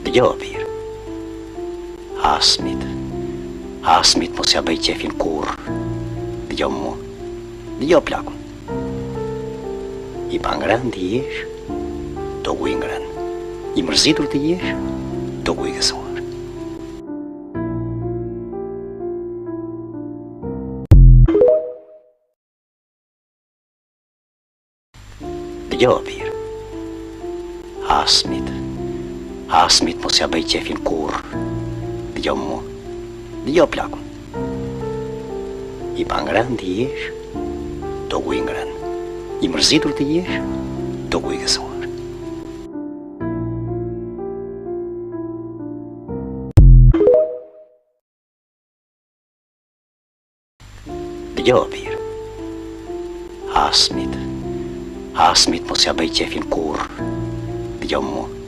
Dëgjoj birë. Hasmit mos ja bëj qefin kur. Dëgjoj mua. Dëgjoj plakun. I pangran të jesh, do ku i ngran. I mërzitur të jesh, do ku i gëzuar. Dëgjoj birë. Hasmit mos ja bëj qefin kur. Dëgjoj mua. Dëgjoj plakun. I pangran të jesh, do ku i ngran. I mërzitur të jesh, do ku i gëzuar. Dëgjoj birë. Hasmit mos ja bëj qefin kur. Dëgjoj mua.